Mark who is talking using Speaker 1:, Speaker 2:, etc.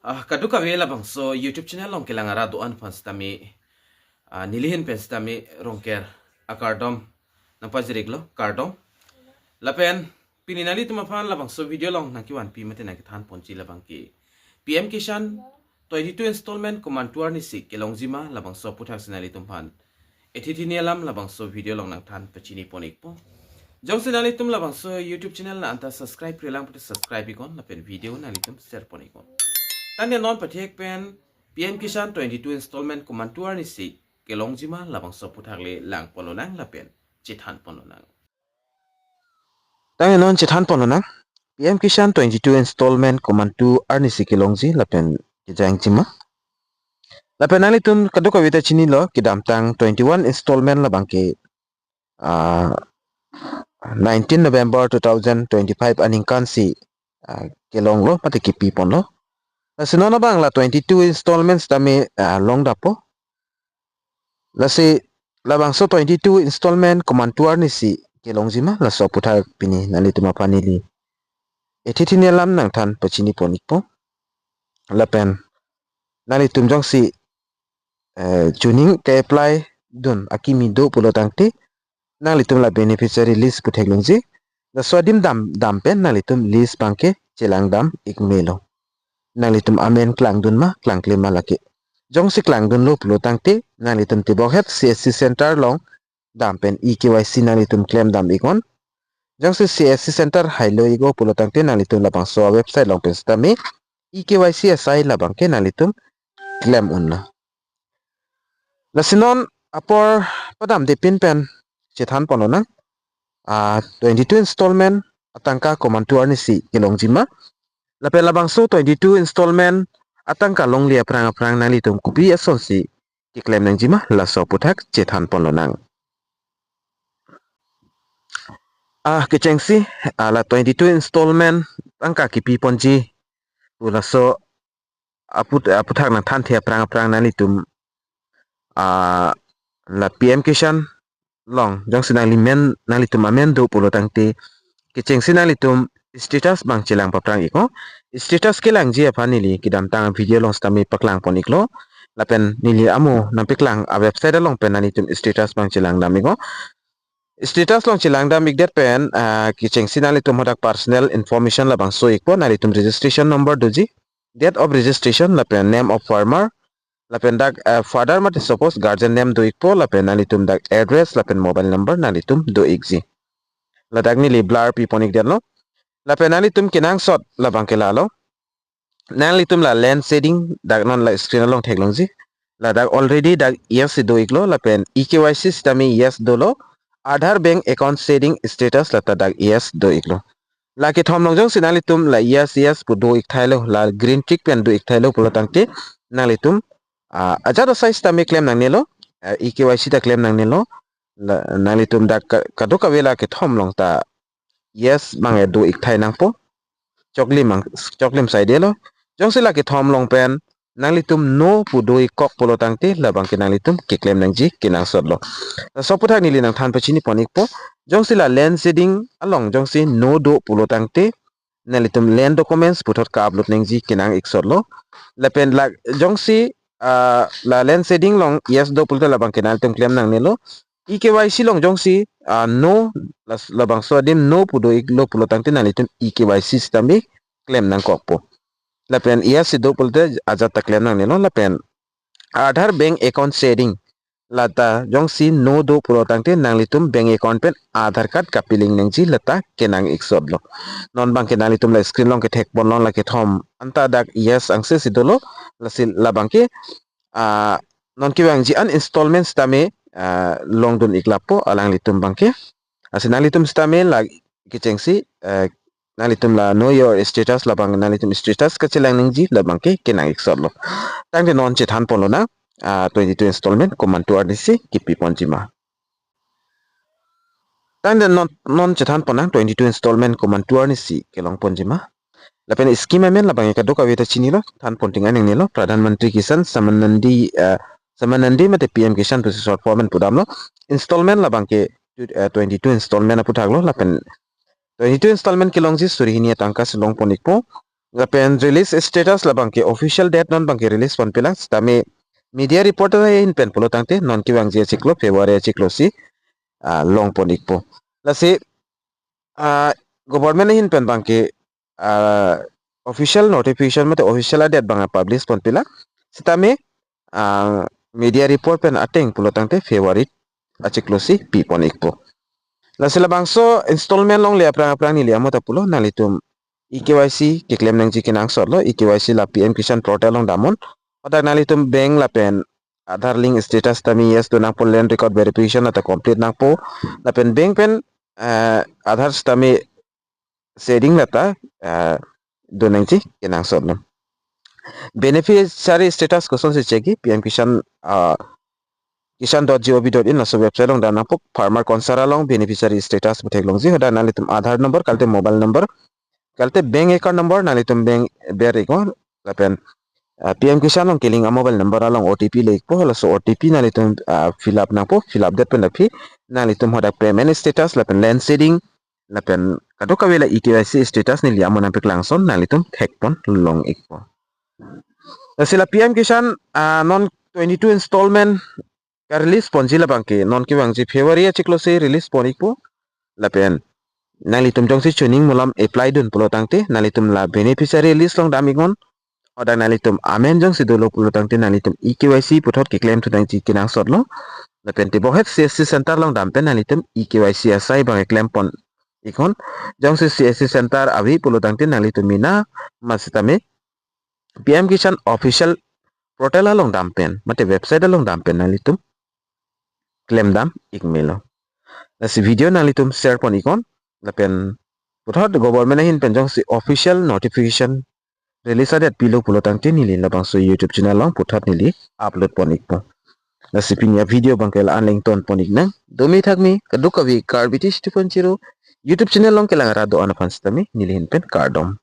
Speaker 1: Kadu kawe labang so YouTube channel long kilang araduan fans tami nilihin pens tami rongker akardom nang pajiriglo kardom lapen pininali tumafan labang so video long nang kiwan pi mate nang kithan ponchi labang ki PMKisan 22 installment command tuar ni si kelong jima labang so puthak sinali tumpan etitinialam labang so video long nang than pachini ponik po jong sinali tum labang so YouTube channel na anta subscribe rilang put subscribe ikon lapen video na litum share ponikon tanya non pathek pen PMKisan 22 installment command tuar ni si kelong jima labang so puthak le lang polonang lapen chithan polonang
Speaker 2: Tang non chethan pononang PMKisan 22 installment command 2 arnisi kilongji lapen kijang chima lapen ali tun kadu kawita chini lo kidam tang 21 installment labang ke 19 November 2025 aning kansi kelong lo pati kipi pon lo lasinona bang la 22 installments tami long dapo lasi labang so 22 installment command 2 arnisi kelong jima la so puthak pini nali tuma panili etitini lam nang than pachini ponikpo lapen nali tumjong si tuning ke apply dun akimi do pulo tangti nali tum la beneficiary list puthek lungji la swadim dam pen nali tum list bangke chelang dam ikmelo nali tum amen klang dun ma klang klema laki jong si klang dun lo pulo tangti nali tum tibok het CSC center long dam pen EKYC nali tum claim dam ikon jong si CSC center hailo igo pulo tangti nali tum labang so website long pen stami EKYC SI labang ke nali tum claim unna lasinon apor padam dipin pen chethan ponona 22 installment atangka command 2 arnisi kilong jima lape labang so 22 installment atangka long lia prang nali tum kupi asonsi Keklem Nangji ma laso puthak chethan pononang kechengsi la 22 installment angka kipi ponji ulaso puthak nang than thia prang nali tum la PMKisan long jang sinali men nali tum amen do pulo tangti kecheng sinali tum status bang chilang paprang iko status kelang ji aphanili kidam tang video long stami paklang poniklo lapen nili amu nampiklang a website long pen nali tum status bang chilang damiko status long chilang damik det pen kecheng sinali tum hodak personal information labang so ikpo nali tum registration number doji date of registration lapen name of farmer lapen dak father mati suppose guardian name do ikpo lapen nalitum dak address lapen mobile number nalitum do ikji ladak ni blur pi ponik derno lapen nalitum Kenangsot labang kelalo nalitum la land setting dak non la screen long theklongji ladak already dak yes do iklo lapen EKYC stami yes dolo Aadhaar bank account setting status lata dak yes do iklo laki thom longjong sinalitum la yes pu do ik thailo la green tick pen do ik thailo pulotangte nalitum ajado size tami claim nang nelo EKYC ta claim nang nelo nalitum da kado kawela ke thom long ta yes mange do ik thai nang po choklim side lo jong sila ke thom long pen nalitum no pu do ik kok polo tangte labang ke nalitum Keklem Nangji Kenangsot lo so puthak nili nang than pachini ponik po jong sila land seeding along jong si no do polo tangte nalitum land documents puthot ka upload nangji kenang iksot lo lapen la jong si la land setting long yes do pulta labang kenal tum claim nang nelo EKYC long jong si no labang so dim no pudo iklo pulo tangte nalitum EKYC stambi claim nang kokpo lapen yes do pulta ajat ta claim nang nelo lapen Aadhaar bank account setting lata jong si no do pulo tangte nalitum bank account pen Aadhaar card kapiling nangji lata kenang iksot lo non bang kenalitum la screen long ke thek bon long la ke thom anta dak yes angse sidolo lasil labang ke non kiwang ji an installments tame long dun iklapo alang litum bangke asinalitum stame la kicengsi nalitum la know your status labang nalitum status kachilang ningji labang ke kenang iksot lo tangde non chethan polo na 22 installment command to RDC kipi ponjima tangde non chethan ponang 22 installment command to RDC kelong ponjima lapen scheme men labang ka doka weta chini lo than pontingan yang nilo Pradhan Mantri Kisan Samman Nidhi mate PMKisan to short form pudam lo installment labang ke 22 installment aputag lo lapen 22 installment kilongji Suri Hini tangka silong ponikpo lapen release status la bangke official date non bangke release pon pilang stame media reporter in pen pulo tangte non ki bang je ciklo February ciklo si long pon ikpo lasi government hin pen bangke official notification mate official date bang publish pon pilang stame media report pen ateng pulo tangte February ciklo si pi pon ikpo lasila bangso installment long le aprang ni le amota pulo nalitum Ekyc Keklem Nangji Kenangsot lo Ekyc la PMKisan portal long damon otak nalitum bank la pen Aadhaar link status tami yes to nangpo land record verification atau complete nangpo la pen bank pen Aadhaar tami setting lata do Nangji Kenangsot lo beneficiary status koson se ceki PMKisan kisan.gov.in laso website long dan nangpo farmer konsara long beneficiary status betek long ji hoda nalitum Aadhaar number kalte mobile number kalte bank account number nalitum bank beriko lapen PMKisan long kiling mobile number along OTP lekpo laso OTP nalitum fill up nangpo fill up dat pendapi nalitum hoda payment status lapen land setting lapen kado kawela Ekyc status ni liamo nampik langsung nalitum hekpon long ikpo sila PMKisan non 22 installment ka release pon sila bangke non ki bangji February ciklo se release pon ikpo lapen nalitum jong si tuning mulam apply dun pulo tangte nalitum la beneficiary list long damingon oda nalitum amen jong si dolo pulo tangte nalitum Ekyc puthot Keklem Nangji Kenangsot lo lapen te bohet CSC center long dampen nalitum Ekyc asai bang Keklem pon ikon jong si CSC center avi pulo tangte nalitum mina masitame PMKisan official portal long dampen mate website long dampen nalitum claim dam ikmelo nasi video nalitum share pon ikon lapen puthot government hin penjong si official notification release adet pilo pulo tangte nili labang so YouTube channel long puthot nili upload pon ikpo nasi pinya video bangkel anleng ton pon iknang domi thakmi kadukawi carbiti 2.0 YouTube channel long kelang rado anafan stami nili hin pen cardom